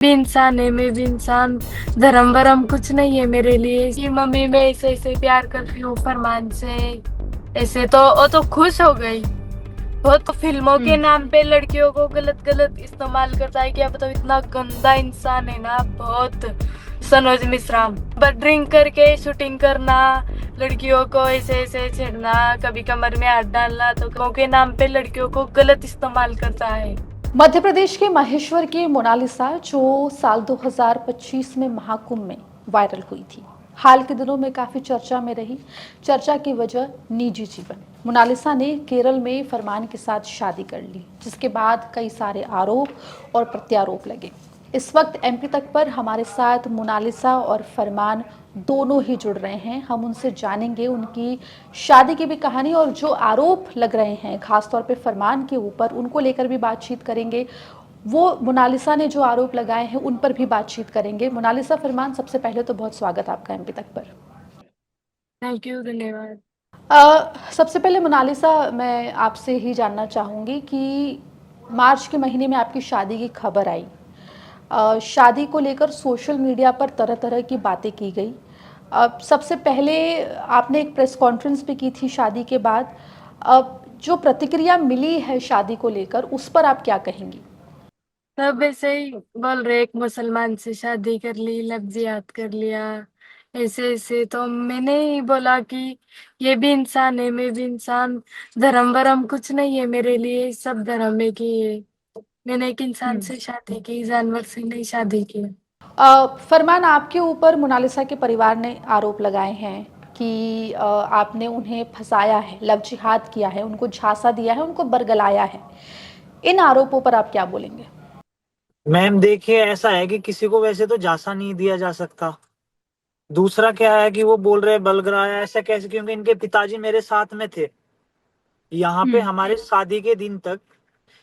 भी इंसान है, मैं भी इंसान। धर्म वरम कुछ नहीं है मेरे लिए कि मम्मी मैं ऐसे ऐसे प्यार करती हूँ फरमान से। ऐसे तो वो तो खुश हो गई। बहुत तो फिल्मों के हम्म। नाम पे लड़कियों को गलत गलत इस्तेमाल करता है। क्या बताओ, इतना गंदा इंसान है ना बहुत। सनोज मिश्रा पर ड्रिंक करके शूटिंग करना, लड़कियों को ऐसे ऐसे छेड़ना, कभी कमर में हाथ डालना, तो फिल्मों के नाम पे लड़कियों को गलत इस्तेमाल करता है। मध्य प्रदेश के महेश्वर की मोनालिसा जो साल 2025 में महाकुंभ में वायरल हुई थी, हाल के दिनों में काफी चर्चा में रही। चर्चा की वजह निजी जीवन। मोनालिसा ने केरल में फरमान के साथ शादी कर ली, जिसके बाद कई सारे आरोप और प्रत्यारोप लगे। इस वक्त एमपी तक पर हमारे साथ मोनालिसा और फरमान दोनों ही जुड़ रहे हैं। हम उनसे जानेंगे उनकी शादी की भी कहानी और जो आरोप लग रहे हैं खासतौर पे फरमान के ऊपर, उनको लेकर भी बातचीत करेंगे। वो मोनालिसा ने जो आरोप लगाए हैं उन पर भी बातचीत करेंगे। मोनालिसा, फरमान, सबसे पहले तो बहुत स्वागत आपका एमपी तक पर। थैंक यू, धन्यवाद। सबसे पहले मोनालिसा, मैं आपसे ही जानना चाहूँगी कि मार्च के महीने में आपकी शादी की खबर आई। शादी को लेकर सोशल मीडिया पर तरह तरह की बातें की गई। सबसे पहले आपने एक प्रेस कॉन्फ्रेंस भी की थी शादी के बाद। अब जो प्रतिक्रिया मिली है शादी को लेकर, उस पर आप क्या कहेंगी? सब ऐसे ही बोल रहे, एक मुसलमान से शादी कर ली, लफ्जियात कर लिया, ऐसे ऐसे। तो मैंने ही बोला कि ये भी इंसान है, मैं भी इंसान। धर्म वरम कुछ नहीं है मेरे लिए, सब धर्म एक ही है। मैंने एक इंसान हम्म। से शादी की, जानवर से नहीं शादी की। फरमान, आपके ऊपर मोनालिसा के परिवार ने आरोप लगाए हैं कि आपने उन्हें फंसाया है, लव जिहाद किया है, उनको झांसा दिया है, उनको बरगलाया है। इन आरोपों पर आप क्या बोलेंगे? मैम देखिए, ऐसा है कि किसी को वैसे तो झांसा नहीं दिया जा सकता। दूसरा क्या है कि वो बोल रहे बलगराया, ऐसा कैसे? क्योंकि इनके पिताजी मेरे साथ में थे यहाँ पे। हम्म। हमारे शादी के दिन तक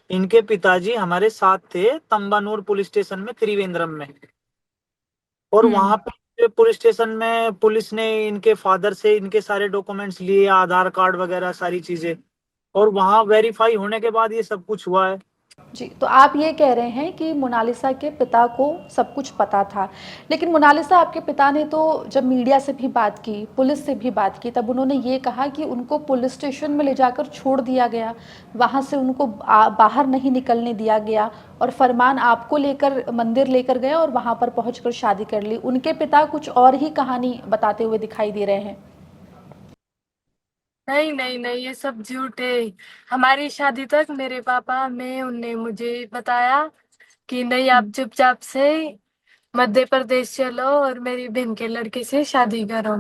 इनके पिताजी हमारे साथ थे तंबानूर पुलिस स्टेशन में, त्रिवेंद्रम में। और हम्म। वहां पे पुलिस स्टेशन में पुलिस ने इनके फादर से इनके सारे डॉक्यूमेंट्स लिए, आधार कार्ड वगैरह सारी चीजें। और वहां वेरीफाई होने के बाद ये सब कुछ हुआ है। जी, तो आप ये कह रहे हैं कि मोनालिसा के पिता को सब कुछ पता था। लेकिन मोनालिसा, आपके पिता ने तो जब मीडिया से भी बात की, पुलिस से भी बात की, तब उन्होंने ये कहा कि उनको पुलिस स्टेशन में ले जाकर छोड़ दिया गया, वहाँ से उनको बाहर नहीं निकलने दिया गया, और फरमान आपको लेकर मंदिर लेकर गया और वहाँ पर पहुँच शादी कर ली। उनके पिता कुछ और ही कहानी बताते हुए दिखाई दे रहे हैं। नहीं नहीं नहीं, ये सब झूठ है। हमारी शादी तक मेरे पापा में उनने मुझे बताया कि नहीं, आप हम्म। चुपचाप से मध्य प्रदेश चलो और मेरी बहन के लड़के से शादी करो।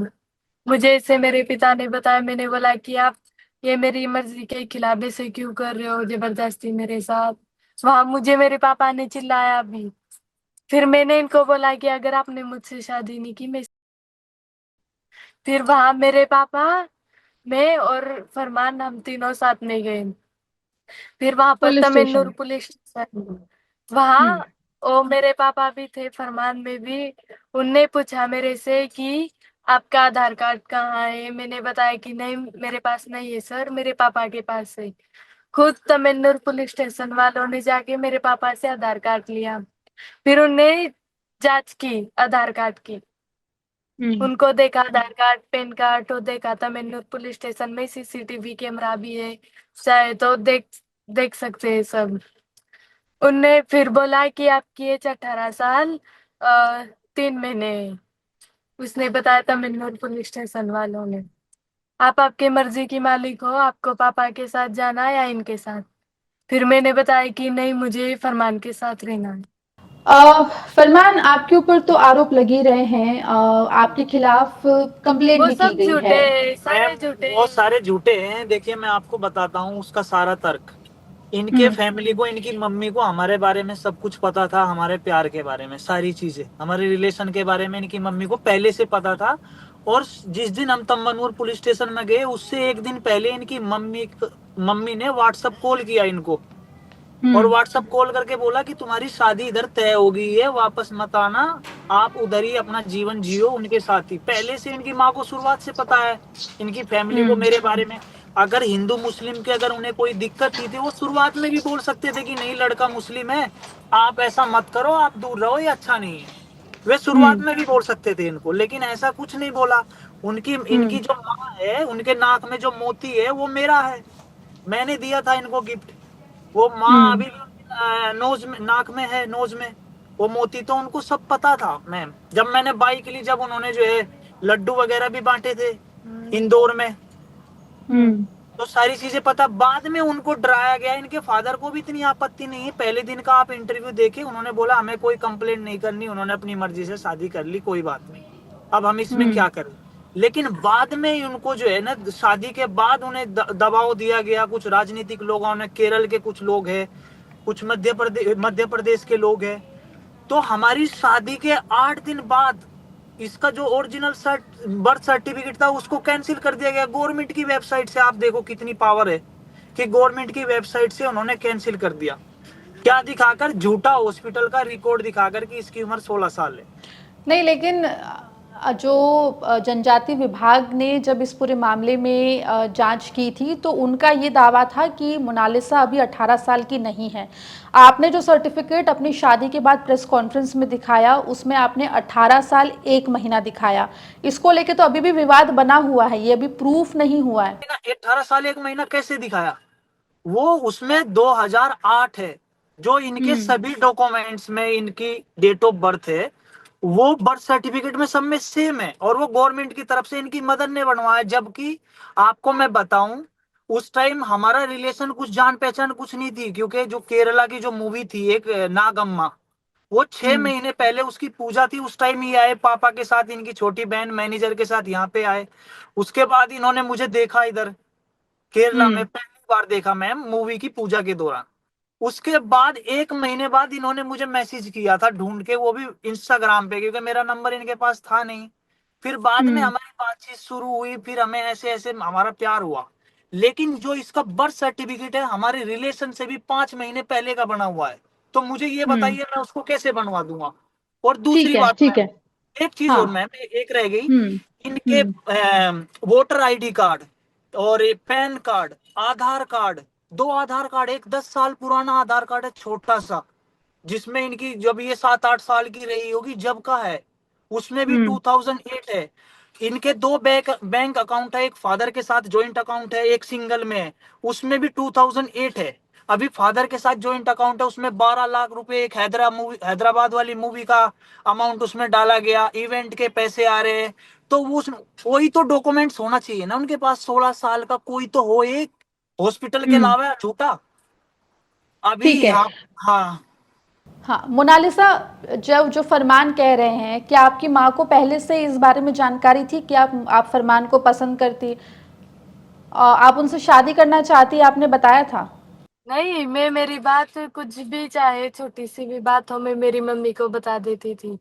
मुझे ऐसे मेरे पिता ने बताया। मैंने बोला कि आप ये मेरी मर्जी के खिलाफ ऐसे क्यों कर रहे हो, जबरदस्ती मेरे साथ। वहां मुझे मेरे पापा ने चिल्लाया भी। फिर मैंने इनको बोला कि अगर आपने मुझसे शादी नहीं की, मैं। फिर वहां मेरे पापा, मैं और फरमान, हम तीनों साथ में गए। फिर वहां पर पुलिस तमेन्नूर स्टेशन। पुलिस स्टेशन, वहां हम्म। ओ मेरे पापा भी थे, फरमान में भी। उनने पूछा मेरे से कि आपका आधार कार्ड कहाँ है। मैंने बताया कि नहीं, मेरे पास नहीं है सर, मेरे पापा के पास है। खुद तमेन्नूर पुलिस स्टेशन वालों ने जाके मेरे पापा से आधार कार्ड लिया। फिर उनने जांच की आधार कार्ड की। हम्म। उनको देखा आधार कार्ड, पैन कार्ड तो देखा। तमेन्नूर पुलिस स्टेशन में सीसीटीवी कैमरा भी है, चाहे तो देख देख सकते हैं सब। उनने फिर बोला कि आपकी एज 18 साल 3 महीने है। उसने बताया तमिलनाडु पुलिस स्टेशन वालों ने। आप आपके मर्जी की मालिक हो, आपको पापा के साथ जाना है या इनके साथ। फिर मैंने बताया कि नहीं, मुझे फरमान के साथ रहना है। फरमान, आपके ऊपर तो आरोप लगे रहे हैं, आपके खिलाफ कंप्लेंट वो भी की सब गई झूठे है। हैं, सारे मैम झूठे बहुत हैं। सारे झूठे हैं। देखिए, मैं आपको बताता हूँ उसका सारा तर्क। इनके हम्म। फैमिली को, इनकी मम्मी को हमारे बारे में सब कुछ पता था, हमारे प्यार के बारे में सारी चीजें, हमारे रिलेशन के बारे में इनकी मम्मी को पहले से पता था। और जिस दिन हम तम्बनूर पुलिस स्टेशन में गए, उससे एक दिन पहले इनकी मम्मी ने व्हाट्सएप कॉल किया इनको। और हम्म। व्हाट्सएप कॉल करके बोला कि तुम्हारी शादी इधर तय हो गई है, वापस मत आना, आप उधर ही अपना जीवन जियो उनके साथ ही। पहले से इनकी माँ को शुरुआत से पता है, इनकी फैमिली को हम्म। मेरे बारे में। अगर हिंदू मुस्लिम के अगर उन्हें कोई दिक्कत थी, वो शुरुआत में भी बोल सकते थे कि नहीं लड़का मुस्लिम है, आप ऐसा मत करो, आप दूर रहो, ये अच्छा नहीं है। वे शुरुआत हम्म। में भी बोल सकते थे इनको, लेकिन ऐसा कुछ नहीं बोला। उनकी हम्म। इनकी जो माँ है, उनके नाक में जो मोती है वो मेरा है, मैंने दिया था इनको गिफ्ट। वो माँ हम्म। अभी भी नोज में, नाक में है, नोज में वो मोती। तो उनको सब पता था मैम। जब मैंने बाइक ली, जब उन्होंने जो है लड्डू वगैरह भी बांटे थे इंदौर में, हम्म। तो सारी चीजें पता। बाद में उनको डराया गया। इनके फादर को भी इतनी आपत्ति नहीं है। पहले दिन का आप इंटरव्यू देखे, उन्होंने बोला हमें कोई कंप्लेंट नहीं करनी, उन्होंने अपनी मर्जी से शादी कर ली, कोई बात नहीं, अब हम इसमें हम्म। क्या करें। लेकिन बाद में उनको जो है ना, शादी के बाद उन्हें दबाव दिया गया। कुछ राजनीतिक लोगों ने, केरल के कुछ लोग हैं, कुछ मध्य प्रदेश के लोग हैं, तो हमारी शादी के 8 दिन बाद इसका जो ओरिजिनल बर्थ सर्टिफिकेट था उसको कैंसिल कर दिया गया। गवर्नमेंट की वेबसाइट से, आप देखो कितनी पावर है कि गवर्नमेंट की वेबसाइट से उन्होंने कैंसिल कर दिया। क्या दिखाकर? झूठा हॉस्पिटल का रिकॉर्ड दिखाकर कि इसकी उम्र 16 साल है। नहीं, लेकिन जो जनजाति विभाग ने जब इस पूरे मामले में जांच की थी तो उनका ये दावा था कि मोनालिसा अभी 18 साल की नहीं है। आपने जो सर्टिफिकेट अपनी शादी के बाद प्रेस कॉन्फ्रेंस में दिखाया उसमें आपने 18 साल 1 महीना दिखाया। इसको लेके तो अभी भी विवाद बना हुआ है, ये अभी प्रूफ नहीं हुआ है। 18 साल 1 महीना कैसे दिखाया? वो उसमें 2008 है। जो इनके हम्म। सभी डॉक्यूमेंट्स में इनकी डेट ऑफ बर्थ है, वो बर्थ सर्टिफिकेट में सब में सेम है, और वो गवर्नमेंट की तरफ से इनकी मदर ने बनवाया। जबकि आपको मैं बताऊं, उस टाइम हमारा रिलेशन कुछ जान पहचान कुछ नहीं थी, क्योंकि जो केरला की जो मूवी थी एक नागम्मा, वो 6 महीने पहले उसकी पूजा थी। उस टाइम ही आए पापा के साथ, इनकी छोटी बहन मैनेजर के साथ यहाँ पे आए। उसके बाद इन्होंने मुझे देखा इधर केरला में, हम्म। पहली बार देखा मैम मूवी की पूजा के दौरान। उसके बाद 1 महीने बाद इन्होंने मुझे मैसेज किया था ढूंढ के, वो भी इंस्टाग्राम पे, क्योंकि मेरा नंबर इनके पास था नहीं। फिर बाद में हम्म। हमारी बातचीत शुरू हुई, फिर हमें ऐसे ऐसे हमारा प्यार हुआ। लेकिन जो इसका बर्थ सर्टिफिकेट है, हमारे रिलेशन से भी 5 महीने पहले का बना हुआ है। तो मुझे ये हम्म। बताइए मैं उसको कैसे बनवा दूंगा? और ठीक दूसरी है, बात ठीक मैम, है। एक चीज हाँ। और मैम, एक रह गई। हम्म। इनके हम्म। वोटर आईडी कार्ड और पैन कार्ड, आधार कार्ड, दो आधार कार्ड, एक 10 साल पुराना आधार कार्ड है छोटा सा, जिसमें इनकी जब ये 7-8 साल की रही होगी जब का है, उसमें भी हम्म। 2008 है। इनके दो बैंक बैंक अकाउंट है, एक फादर के साथ ज्वाइंट अकाउंट है, एक सिंगल में है, उसमें भी 2008 है। अभी फादर के साथ ज्वाइंट अकाउंट है, उसमें 12 लाख रुपए एक हैदराबाद वाली मूवी का अमाउंट उसमें डाला गया, इवेंट के पैसे आ रहे हैं। तो वो कोई तो डॉक्यूमेंट्स होना चाहिए ना उनके पास, 16 साल का कोई तो हो एक, हॉस्पिटल के हम्म। अलावा झूठा। अभी ठीक है। यहाँ, हाँ। हाँ, मोनालिसा, जब जो फरमान कह रहे हैं, क्या आपकी माँ को पहले से इस बारे में जानकारी थी कि आप फरमान को पसंद करती, आप उनसे शादी करना चाहती, आपने बताया था? नहीं, मैं मेरी बात कुछ भी, चाहे छोटी सी भी बात हो, मैं मेरी मम्मी को बता देती थी।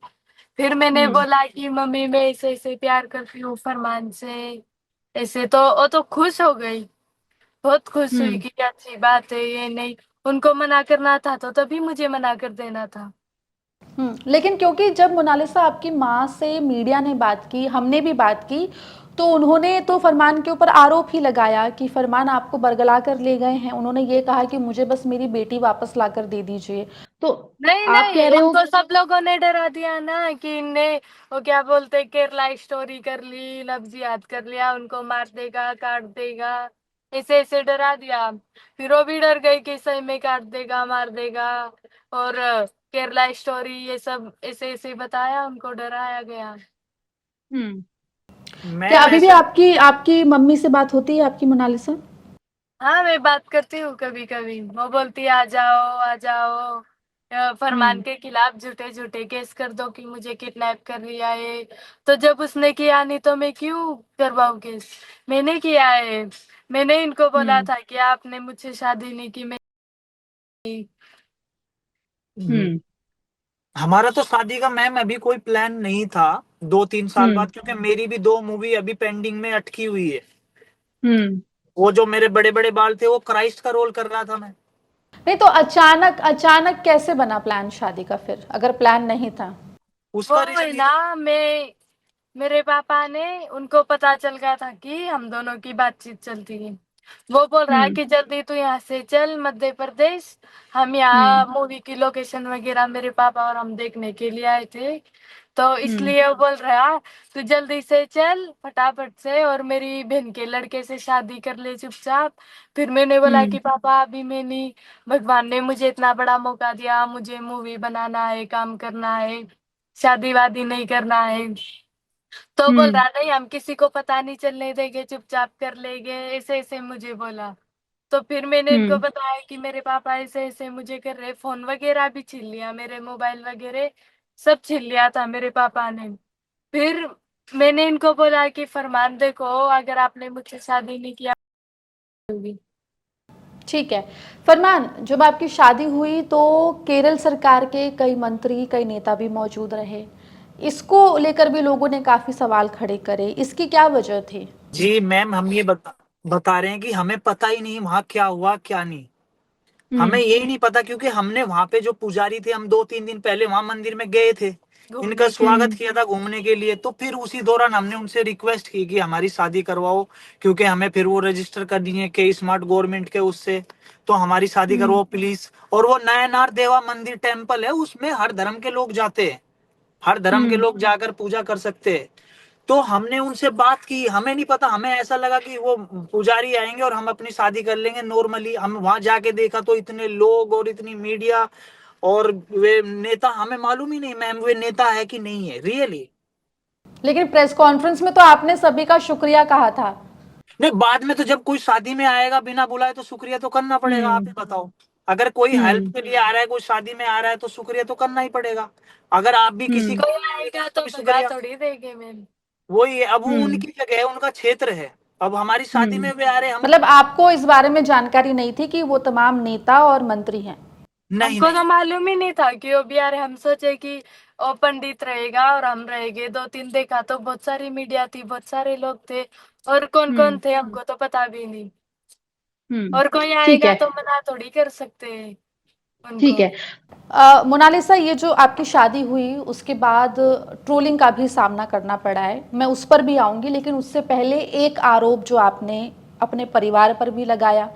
फिर मैंने हम्म। बोला कि मम्मी मैं ऐसे ऐसे प्यार करती हूँ फरमान से, ऐसे। तो वो तो खुश हो गई, बहुत खुश हुई हम्म। कि अच्छी बात है ये। नहीं, उनको मना करना था तो तभी मुझे मना कर देना था। लेकिन क्योंकि जब मोनालिसा आपकी माँ से मीडिया ने बात की, हमने भी बात की, तो उन्होंने तो फरमान के ऊपर आरोप ही लगाया कि फरमान आपको बरगला कर ले गए हैं। उन्होंने ये कहा कि मुझे बस मेरी बेटी वापस ला कर दे दीजिए। तो नहीं आप नहीं, कह रहे हो? उनको सब लोगों ने डरा दिया ना कि इनने, वो क्या बोलते, केरला स्टोरी कर ली, लफ्ज याद कर लिया, उनको मार देगा, काट देगा, ऐसे ऐसे डरा दिया। फिर वो भी डर गई कि सही में काट देगा, मार देगा। और केरला स्टोरी ये सब ऐसे ऐसे बताया, उनको डराया गया। हम्म। क्या मैम अभी भी ऐसा, आपकी आपकी मम्मी से बात होती है, आपकी मोनालिसा? हाँ, मैं बात करती हूँ कभी कभी। वो बोलती है आ जाओ आ जाओ, फरमान हम्म। के खिलाफ झूठे झूठे केस कर दो कि मुझे किडनैप कर लिया है। तो जब उसने किया नहीं तो मैं क्यों करवाऊँ केस? मैंने किया है। मैंने इनको बोला हम्म। था कि आपने मुझसे शादी नहीं की, मैं हम्म। हमारा तो शादी का मैम अभी कोई प्लान नहीं था, 2-3 साल हम्म। बाद, क्योंकि मेरी भी 2 मूवी अभी पेंडिंग में अटकी हुई है। हम्म। वो जो मेरे बड़े बड़े बाल थे, वो क्राइस्ट का रोल कर रहा था मैं। नहीं, तो अचानक अचानक कैसे बना प्लान शादी का फिर, अगर प्लान नहीं था? उसका वो है रीजन ये था। ना, मेरे पापा ने, उनको पता चल गया था कि हम दोनों की बातचीत चलती है। वो बोल रहा है हम्म। कि जल्दी तू यहाँ से चल मध्य प्रदेश, हम यहाँ हम्म। मूवी की लोकेशन वगैरह मेरे पापा और हम देखने के लिए आए थे, तो हम्म। इसलिए वो बोल रहा है तू जल्दी से चल फटाफट से और मेरी बहन के लड़के से शादी कर ले चुपचाप। फिर मैंने बोला हम्म। कि पापा अभी मैं नहीं, भगवान ने मुझे इतना बड़ा मौका दिया, मुझे मूवी बनाना है, काम करना है, शादी वादी नहीं करना है। तो बोल हम्म। रहा नहीं हम किसी को पता नहीं चलने देंगे, चुपचाप कर लेंगे, ऐसे ऐसे मुझे बोला। तो फिर मैंने इनको हम्म। बताया कि मेरे पापा ऐसे ऐसे मुझे कर रहे, फोन वगैरह भी छीन लिया, मेरे मोबाइल वगैरह सब छीन लिया था मेरे पापा ने। फिर मैंने इनको बोला कि फरमान देखो, अगर आपने मुझसे शादी नहीं किया होगी। ठीक है। फरमान, जब आपकी शादी हुई तो केरल सरकार के कई मंत्री, कई नेता भी मौजूद रहे। इसको लेकर भी लोगों ने काफी सवाल खड़े करे, इसकी क्या वजह थी? जी मैम, हम ये बता रहे हैं कि हमें पता ही नहीं वहां क्या हुआ क्या नहीं। हमें हम्म। यही नहीं पता, क्योंकि हमने वहां पे जो पुजारी थे, हम 2-3 दिन पहले वहां मंदिर में गए थे, इनका घूमने के स्वागत हम्म। किया था घूमने के लिए। तो फिर उसी दौरान हमने उनसे रिक्वेस्ट की कि हमारी शादी करवाओ, क्योंकि हमें फिर वो रजिस्टर करनी है के स्मार्ट गवर्नमेंट के उससे, तो हमारी शादी हम्म। करवाओ प्लीज। और वो नयनार देवा मंदिर टेम्पल है, उसमें हर धर्म के लोग जाते हैं, हर धर्म के हम्म। लोग जाकर पूजा कर सकते हैं। तो हमने उनसे बात की, हमें नहीं पता, हमें ऐसा लगा कि वो पुजारी आएंगे और हम अपनी शादी कर लेंगे नॉर्मली। हम वहां जाके देखा तो इतने लोग और इतनी मीडिया और वे नेता, हमें मालूम ही नहीं मैम वे नेता है कि नहीं है रियली। लेकिन प्रेस कॉन्फ्रेंस में तो आपने सभी का शुक्रिया कहा था। नहीं, बाद में तो जब कोई शादी में आएगा बिना बुलाए तो शुक्रिया तो करना पड़ेगा, आप हम्म। ही बताओ। अगर कोई हेल्प हम्म। के लिए आ रहा है, कोई शादी में आ रहा है, तो शुक्रिया तो करना ही पड़ेगा। अगर आप भी किसी हम्म। का कोई आएगा तो तो भी भगा शुक्रिया। थोड़ी देंगे मैम। वही है, अब वो हम्म। उनकी जगह है, उनका क्षेत्र है। अब हमारी शादी हम्म। में वे आ रहे हैं, हम मतलब आपको इस बारे में जानकारी नहीं थी कि वो तमाम नेता और मंत्री हैं? नहीं हमको नहीं। तो मालूम ही नहीं था कि वो भी आ रहे, हम सोचे कि वो पंडित रहेगा और हम रहेंगे, दो तीन देखा तो बहुत सारी मीडिया थी, बहुत सारे लोग थे, और कौन कौन हम्म। थे हमको तो पता भी नहीं। हम्म। और कोई ठीक आएगा है। तो मना थोड़ी कर सकते हैं ठीक उनको। है। मोनालिसा, ये जो आपकी शादी हुई उसके बाद ट्रोलिंग का भी सामना करना पड़ा है, मैं उस पर भी आऊंगी, लेकिन उससे पहले एक आरोप जो आपने अपने परिवार पर भी लगाया,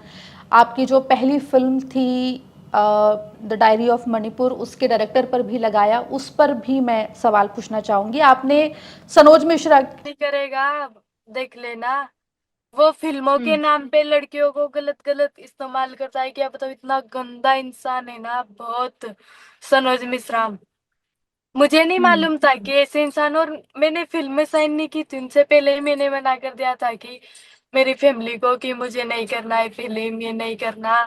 आपकी जो पहली फिल्म थी द डायरी ऑफ मणिपुर, उसके डायरेक्टर पर भी लगाया, उस पर भी मैं सवाल पूछना चाहूंगी। आपने सनोज मिश्रा। नहीं करेगा, देख लेना। वो फिल्मों के हम्म। नाम पे लड़कियों को गलत गलत इस्तेमाल करता है, क्या पता इतना गंदा इंसान है ना बहुत, सनोज मिश्रा। मुझे नहीं हम्म। मालूम था कि ऐसे इंसान, और मैंने फिल्म में साइन नहीं की थी, उनसे पहले ही मैंने मना कर दिया था कि मेरी फैमिली को कि मुझे नहीं करना है फिल्म, ये नहीं करना,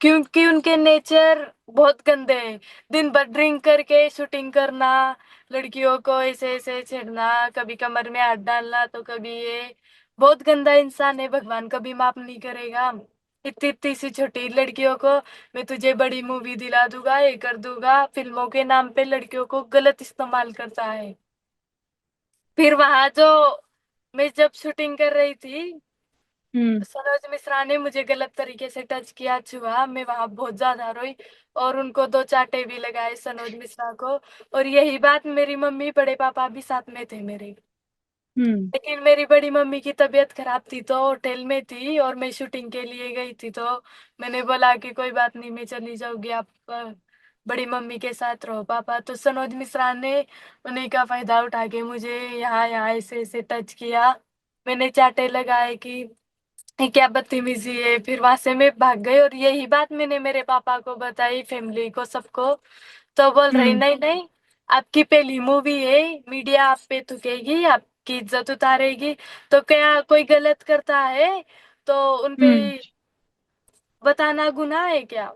क्योंकि उनके नेचर बहुत गंदे हैं। दिन भर ड्रिंक करके शूटिंग करना, लड़कियों को ऐसे ऐसे छेड़ना, कभी कमर में हाथ डालना तो कभी ये, बहुत गंदा इंसान है, भगवान कभी माफ नहीं करेगा। इतनी इतनी सी छोटी लड़कियों को मैं तुझे बड़ी मूवी दिला दूंगा, ये कर दूंगा, फिल्मों के नाम पे लड़कियों को गलत इस्तेमाल करता है। फिर वहां जो मैं जब शूटिंग कर रही थी, हम्म। सरोज मिश्रा ने मुझे गलत तरीके से टच किया, छुआ, मैं वहां बहुत ज्यादा रोई और उनको दो चांटे भी लगाए सनोज मिश्रा को। और यही बात मेरी मम्मी बड़े पापा भी साथ में थे मेरे, हम्म। लेकिन मेरी बड़ी मम्मी की तबीयत खराब थी तो होटल में थी और मैं शूटिंग के लिए गई थी, तो मैंने बोला कि कोई बात नहीं मैं चली जाऊंगी, आप बड़ी मम्मी के साथ रहो पापा। तो सनोज मिश्रा ने उन्हीं का फायदा उठा के मुझे यहाँ यहाँ ऐसे ऐसे टच किया, मैंने चाटे लगाए कि ये क्या बदतमीजी है। फिर वहां से मैं भाग गई और यही बात मैंने मेरे पापा को बताई, फैमिली को, सबको। तो बोल रही हम्म। नहीं नहीं, आपकी पहली मूवी है, मीडिया आप पे थूकेगी, आपकी इज्जत उतारेगी, तो क्या कोई गलत करता है तो उनपे हम्म। बताना गुनाह है क्या?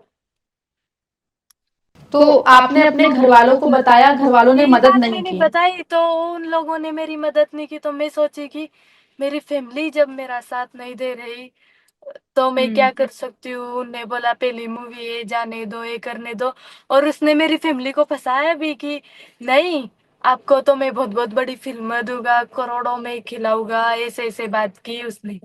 तो आपने अपने घर वालों को बताया, घर वालों ने यही मदद बात नहीं मैंने की? बताई तो उन लोगों ने मेरी मदद नहीं की, तो मैं सोची कि मेरी फैमिली जब मेरा साथ नहीं दे रही तो मैं हम्म। क्या कर सकती हूँ। उन्हें बोला पहली मूवी है, जाने दो, ये करने दो। और उसने मेरी फैमिली को फंसाया भी कि नहीं, आपको तो मैं बहुत बहुत बड़ी फिल्म दूंगा, करोड़ों में खिलाऊंगा, ऐसे ऐसे बात की उसने,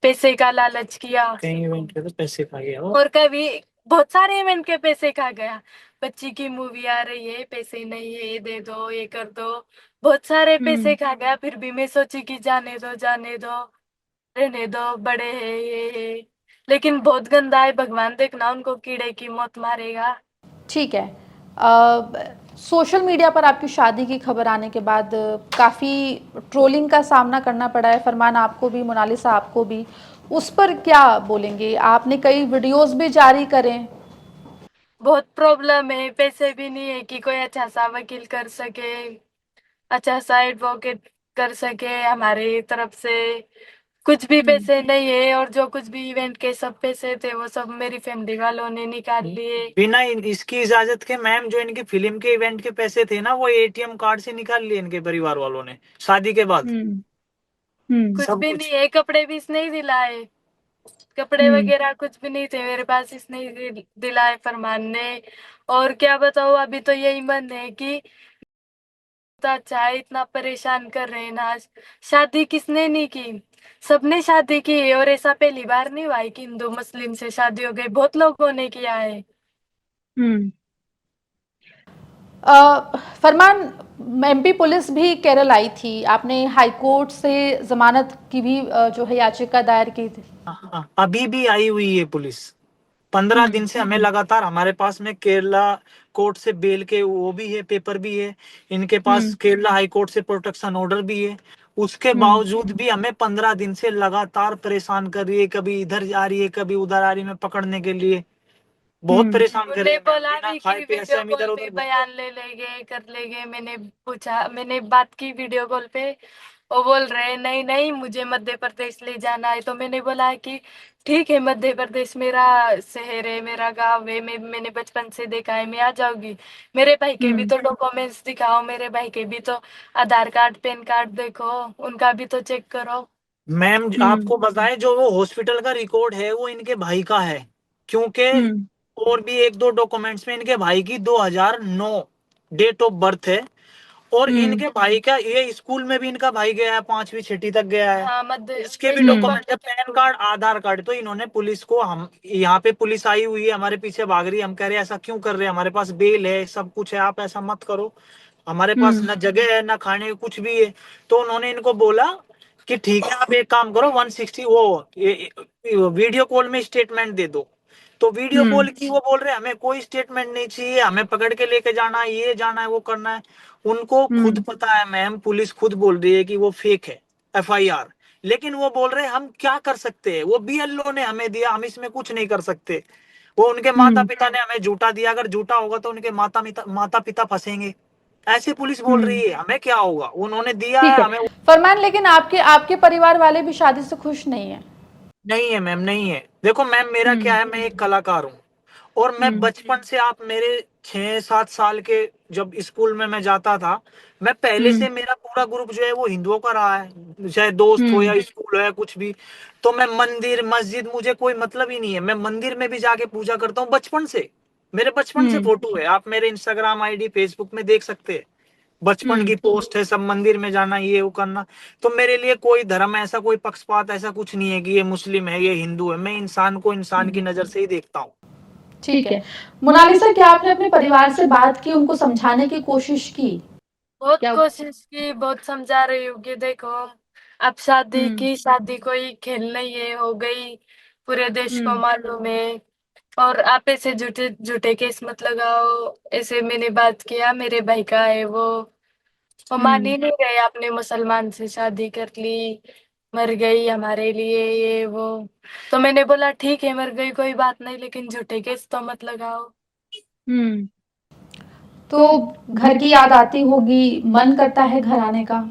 पैसे का लालच किया। कहीं इवेंट पे तो पैसे खा गया वो। और कभी बहुत सारे इवेंट के पैसे खा गया, बच्ची की मूवी आ रही है, पैसे नहीं है, ये दे दो, ये कर दो, बहुत सारे पैसे हम्म। खा गया। फिर भी मैं सोची कि जाने दो जाने दो, रहने दो, बड़े हैं ये है। लेकिन बहुत गंदा है, भगवान देखना उनको कीड़े की मौत मारेगा। ठीक है। सोशल मीडिया पर आपकी शादी की खबर आने के बाद काफ़ी ट्रोलिंग का सामना करना पड़ा है, फरमान आपको भी, मोनालिसा आपको भी। उस पर क्या बोलेंगे? आपने कई वीडियोस भी जारी करें। बहुत प्रॉब्लम है, पैसे भी नहीं है कि कोई अच्छा सा वकील कर सके, अच्छा सा एडवोकेट कर सके हमारे तरफ से। कुछ भी पैसे नहीं है, और जो कुछ भी इवेंट के सब पैसे थे वो सब मेरी फैमिली वालों ने निकाल लिए। बिना इसकी इजाजत के मैम, जो इनकी फिल्म के इवेंट के पैसे थे ना, वो एटीएम कार्ड से निकाल लिए इनके परिवार वालों ने शादी के बाद। हम्म। हम्म। कुछ सब भी नहीं कुछ। है, कपड़े भी इसने ही दिलाए, कपड़े हम्म। वगैरह कुछ भी नहीं थे मेरे पास, इसने ही दिलाए फरमान ने। और क्या बताऊँ, अभी तो यही मन है कि इतना अच्छा है, इतना परेशान कर रहे हैं ना। शादी किसने नहीं की, सबने शादी की है, और ऐसा पहली बार नहीं हुआ है कि हिंदू मुस्लिम से शादी हो गई, बहुत लोगों ने किया है। हम्म। फरमान, एमपी पुलिस भी केरल आई थी, आपने हाई कोर्ट से जमानत की भी जो है याचिका दायर की थी। हाँ, अभी भी आई हुई है पुलिस। 15 दिन हम्म। से हमें लगातार, हमारे पास में केरला कोर्ट से बेल के वो भी है, पेपर भी है। इनके पास हम्म। केरला हाई कोर्ट से प्रोटेक्शन ऑर्डर भी है। उसके हम्म। बावजूद भी हमें 15 दिन से लगातार परेशान कर रही है। कभी इधर आ रही है, कभी उधर आ रही है, मैं पकड़ने के लिए बहुत हम्म। परेशान कर रही उन्होंने है मैम। बोला बिना भी खाए कि पिए ऐसे वीडियो हम कॉल इधर पे उधर। बयान ले लेंगे, कर लेंगे। मैंने पूछा, मैंने बात की वीडियो कॉल पे, वो बोल रहे नहीं नहीं मुझे मध्य प्रदेश ले जाना है। तो मैंने बोला कि ठीक है, मध्य प्रदेश मेरा शहर है, मेरा गांव है, मैंने बचपन से देखा है, मैं आ जाऊंगी। मेरे भाई के भी हम्म। तो डॉक्यूमेंट्स दिखाओ, मेरे भाई के भी तो आधार कार्ड पैन कार्ड देखो, उनका भी तो चेक करो। मैम हम्म। आपको बताएं, जो वो हॉस्पिटल का रिकॉर्ड है वो इनके भाई का है, क्योंकि हम्म। और भी एक दो डॉक्यूमेंट्स में इनके भाई की 2009 डेट ऑफ बर्थ है। और हम्म। इनके भाई का ये स्कूल में भी इनका भाई गया है, 5वीं 6वीं तक गया है। हाँ, मध्य इसके भी डिस्ट्रिक्ट डॉक्यूमेंट है, पब्लिक पैन स्कूल। कार्ड आधार कार्ड। तो इन्होंने पुलिस को, हम यहाँ पे पुलिस आई हुई है हमारे पीछे भाग रही है, हम कह रहे हैं ऐसा क्यों कर रहे हैं, हमारे पास बेल है, सब कुछ है, आप ऐसा मत करो। हमारे पास हम्म। ना जगह है ना खाने को कुछ भी है। तो उन्होंने इनको बोला कि ठीक है, आप एक काम करो, 160 वीडियो कॉल में स्टेटमेंट दे दो। तो वीडियो हम्म। कॉल की वो बोल रहे हैं हमें कोई स्टेटमेंट नहीं चाहिए, हमें पकड़ के लेके जाना है, ये जाना है, वो करना है। उनको खुद हम्म। पता है मैम, पुलिस खुद बोल रही है कि वो फेक है एफआईआर। लेकिन वो बोल रहे हैं हम क्या कर सकते हैं, वो बीएलओ ने हमें दिया, हम इसमें कुछ नहीं कर सकते। वो उनके माता हम्म। पिता ने हमें झूठा दिया, अगर झूठा होगा तो उनके माता पिता फंसेंगे। ऐसी पुलिस बोल रही हम्म। है, हमें क्या होगा, उन्होंने दिया ठीक है है हमें। फरमान, लेकिन आपके आपके परिवार वाले भी शादी से खुश नहीं है। नहीं है मैम, नहीं है। देखो मैम, मेरा क्या हम्म। है, मैं एक कलाकार हूँ। और मैं हम्म। बचपन से, आप मेरे 6 7 साल के जब स्कूल में मैं जाता था, मैं पहले हम्म। से, मेरा पूरा ग्रुप जो है वो हिंदुओं का रहा है, चाहे दोस्त हो हम्म। या स्कूल हो या कुछ भी। तो मैं मंदिर मस्जिद, मुझे कोई मतलब ही नहीं है, मैं मंदिर में भी जाके पूजा करता हूँ बचपन से। मेरे बचपन से हम्म। फोटो है, आप मेरे इंस्टाग्राम आईडी फेसबुक में देख सकते हैं। बचपन की हम्म। पोस्ट है, सब मंदिर में जाना, ये वो करना। तो मेरे लिए कोई धर्म ऐसा, कोई पक्षपात ऐसा कुछ नहीं है कि ये मुस्लिम है ये हिंदू है। मैं इंसान को इंसान की नजर से ही देखता हूँ। ठीक है। मोनालिसा, क्या आपने अपने परिवार से बात की, उनको समझाने की कोशिश की? बहुत क्या? कोशिश की, बहुत समझा रही हूँ कि देखो, अब शादी हम्म। की, शादी कोई खेल नहीं है, हो गई, पूरे देश को हम्म। मालूम है। और आप ऐसे झूठे झूठे केस मत लगाओ। ऐसे मैंने बात किया, मेरे भाई का है वो मान हम्म। ही नहीं रहे, आपने मुसलमान से शादी कर ली, मर गई हमारे लिए, ये वो। तो मैंने बोला ठीक है, मर गई कोई बात नहीं, लेकिन झूठे केस तो मत लगाओ। हम्म। तो घर की याद आती होगी, मन करता है घर आने का?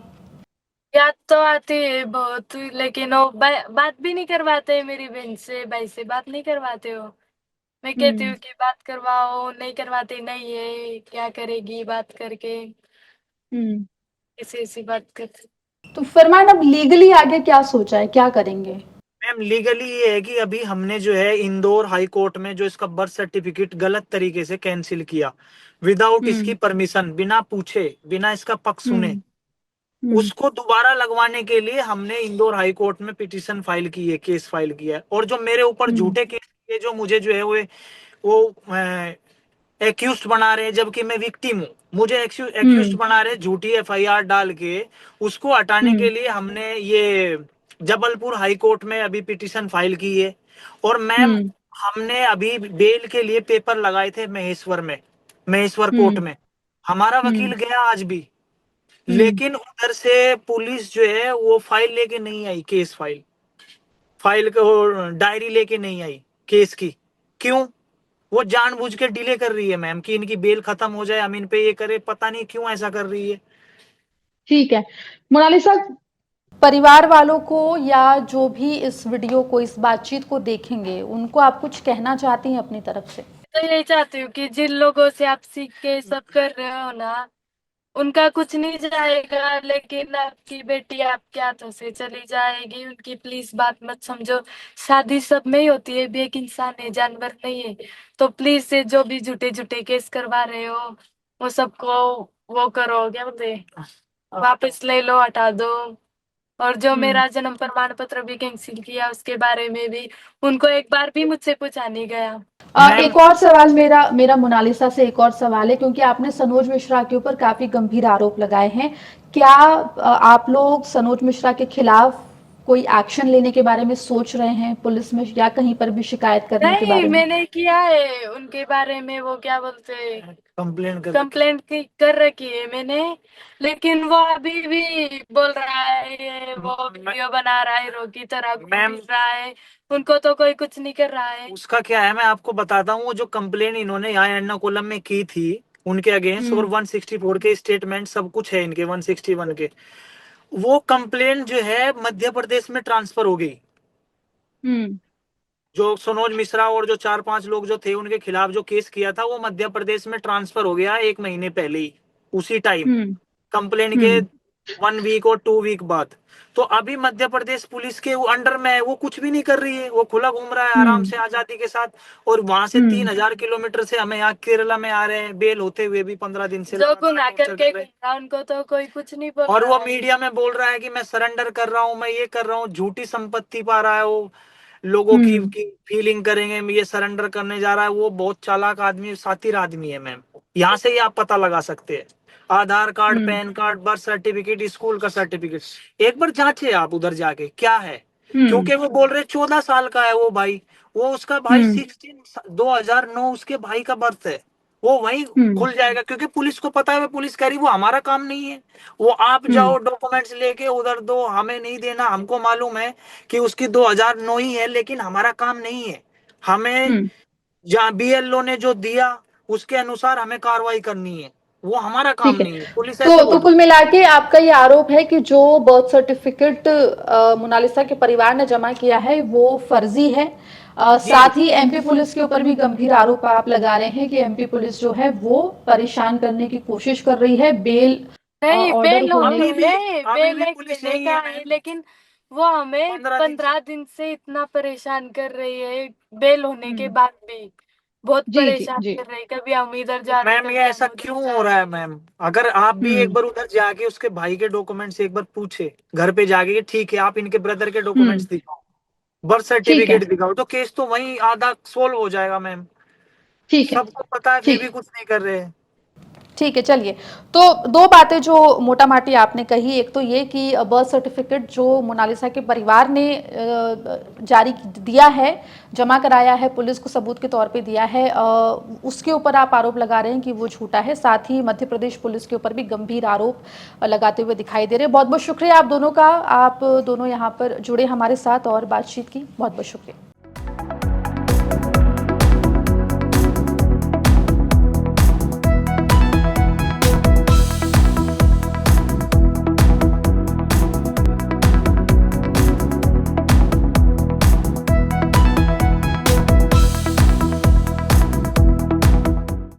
याद तो आती है बहुत, लेकिन वो बात भी नहीं करवाते, मेरी बहन से भाई से बात नहीं करवाते हो। मैं कहती हम्म। हूँ कि बात करवाओ, नहीं करवाते, नहीं है क्या करेगी बात करके, हम्म। ऐसी ऐसी बात करते। तो फरमान, अब लीगली आगे क्या सोचा है, क्या करेंगे? मैम लीगली ये है कि अभी हमने जो है इंदौर हाई कोर्ट में जो इसका बर्थ सर्टिफिकेट गलत तरीके से कैंसिल किया, विदाउट इसकी हम्म। परमिशन, बिना पूछे, बिना इसका पक्ष सुने, हम्म। हम्म। उसको दोबारा लगवाने के लिए हमने इंदौर हाई कोर्ट में पिटीशन फाइल की है, केस फाइल किया है। और जो मेरे ऊपर हम्म। झूठे केस किए, जो मुझे जो है वो एक्यूज बना रहे हैं, जबकि मैं विक्टिम हूँ, मुझे एक्यूज हम्म। बना रहे हैं झूठी एफआईआर डाल के। उसको हटाने के हम्म। लिए हमने ये जबलपुर हाई कोर्ट में अभी पिटीशन फाइल की है। और मैम, हम्म। हमने अभी बेल के लिए पेपर लगाए थे महेश्वर में, महेश्वर कोर्ट हम्म। में। हमारा हम्म। वकील गया आज भी, हम्म। लेकिन उधर से पुलिस जो है वो फाइल लेके नहीं आई, केस फाइल, फाइल को डायरी लेके नहीं आई केस की। क्यों? वो जानबूझ के डिले कर रही है मैम, कि इनकी बेल खत्म हो जाए, हम इन पे ये करे, पता नहीं क्यों ऐसा कर रही है। ठीक है मोनालिसा, परिवार वालों को या जो भी इस वीडियो को, इस बातचीत को देखेंगे, उनको आप कुछ कहना चाहती हैं अपनी तरफ से? तो यही चाहती हूँ कि जिन लोगों से आप सीख के सब कर रहे हो ना, उनका कुछ नहीं जाएगा, लेकिन आपकी बेटी आपके हाथों से चली जाएगी। उनकी प्लीज बात मत समझो। शादी सब में ही होती है, भी एक इंसान है, जानवर नहीं है। तो प्लीज से जो भी झूठे झूठे केस करवा रहे हो, वो सबको वो करो, क्या बोलते हैं, वापस ले लो, हटा दो। और जो हम्म। मेरा जन्म प्रमाण पत्र भी कैंसिल किया, उसके बारे में भी उनको एक बार भी मुझसे पूछा नहीं गया। मैम, एक और सवाल मेरा मेरा मोनालिसा से एक और सवाल है, क्योंकि आपने सनोज मिश्रा के ऊपर काफी गंभीर आरोप लगाए हैं। क्या आप लोग सनोज मिश्रा के खिलाफ कोई एक्शन लेने के बारे में सोच रहे हैं पुलिस में, या कहीं पर भी शिकायत करने के नहीं, बारे में? मैंने किया है उनके बारे में, वो क्या बोलते हैं, कंप्लेन कर कंप्लेंट की कर रखी है मैंने। लेकिन वो अभी भी बोल रहा है, ये वो वीडियो बना रहा है, हीरो की तरह घूम मैम, फिर रहा है। उनको तो कोई कुछ नहीं कर रहा है। उसका क्या है मैं आपको बताता हूँ। वो जो कंप्लेन इन्होंने यहाँ एर्नाकुलम में की थी उनके अगेंस्ट, और हम्म। 164 के स्टेटमेंट सब कुछ है इनके, 161 के, वो कंप्लेन जो है मध्य प्रदेश में ट्रांसफर हो गई। हम्म। जो सनोज मिश्रा और जो 4-5 लोग जो थे उनके खिलाफ जो केस किया था, वो मध्य प्रदेश में ट्रांसफर हो गया 1 महीने पहले ही, उसी टाइम, हम्म। कंप्लेन के हम्म। 1 वीक और 2 वीक बाद। तो अभी मध्य प्रदेश पुलिस के वो अंडर में है, वो कुछ भी नहीं कर रही है, वो खुला घूम रहा है आराम हम्म। से आजादी के साथ। और वहां से हम्म। 3,000 किलोमीटर से हमें यहाँ केरला में आ रहे हैं, बेल होते हुए भी 15 दिन से जो लगातार गुनाह टॉर्चर करके कर रहे हैं। घूम रहा, उनको तो कोई कुछ नहीं बोल और वो रहा है। मीडिया में बोल रहा है कि मैं सरेंडर कर रहा हूँ, मैं ये कर रहा हूँ, झूठी संपत्ति पा रहा है वो, लोगों हम्म। की फीलिंग करेंगे ये सरेंडर करने जा रहा है। वो बहुत चालाक आदमी, शातिर आदमी है मैम, यहाँ से ही आप पता लगा सकते हैं। आधार कार्ड, हम्म। PAN card, birth certificate, school का सर्टिफिकेट एक बार जांचे आप उधर जाके क्या है। हम्म। क्योंकि वो बोल रहे 14 साल का है वो भाई, वो उसका भाई हम्म। 2009 उसके भाई का बर्थ है, वो वही हम्म। खुल जाएगा। क्योंकि पुलिस को पता है, वो पुलिस कह रही वो हमारा काम नहीं है, वो आप हम्म। जाओ डॉक्यूमेंट्स लेके उधर दो, हमें नहीं देना। हमको मालूम है कि उसकी 2009 ही है, लेकिन हमारा काम नहीं है। हमें हम्म। जहाँ BLO ने जो दिया उसके अनुसार हमें कार्रवाई करनी है, वो हमारा काम ठीक है। नहीं है, पुलिस ऐसे तो बोल रही कुल मिला के आपका ये आरोप है कि जो बर्थ सर्टिफिकेट मोनालिसा के परिवार ने जमा किया है वो फर्जी है। है। जी, साथ ही एमपी पुलिस के ऊपर भी गंभीर आरोप आप लगा रहे हैं कि एमपी पुलिस जो है वो परेशान करने की कोशिश कर रही है बेल नहीं, ऑर्डर बेल होने। अभी होने भी में अभी बेल भी एक पुलिस महीने यही का है है, मैम, लेकिन वो हमें 15 दिन से। 15 दिन से इतना परेशान कर रही है। बेल होने के हम्म। बाद भी बहुत जी जी परेशान जी। कर रही है। कभी हम इधर तो जा रहे, मैम ये कभी हम ऐसा उधर क्यों जा हो रहा रहे। है मैम? अगर आप भी एक हम्म। बार उधर जाके उसके भाई के डॉक्यूमेंट्स एक बार पूछे घर पे जाके कि ठीक है आप इनके ब्रदर के हम्म। डॉक्यूमेंट्स दिखाओ, बर्थ ठीक है। सर्टिफिकेट दिखाओ, तो केस तो वहीं आधा सोल्व हो जाएगा मैम। ठीक है। सबको पता है फिर ठीक भी है। कुछ नहीं कर रहे हैं। ठीक है, चलिए। तो दो बातें जो मोटा माटी आपने कही, एक तो ये कि बर्थ सर्टिफिकेट जो मोनालिसा के परिवार ने जारी दिया है, जमा कराया है, पुलिस को सबूत के तौर पे दिया है, उसके ऊपर आप आरोप लगा रहे हैं कि वो झूठा है। साथ ही मध्य प्रदेश पुलिस के ऊपर भी गंभीर आरोप लगाते हुए दिखाई दे रहे हैं। बहुत बहुत शुक्रिया आप दोनों का, आप दोनों यहाँ पर जुड़े हमारे साथ और बातचीत की। बहुत बहुत शुक्रिया।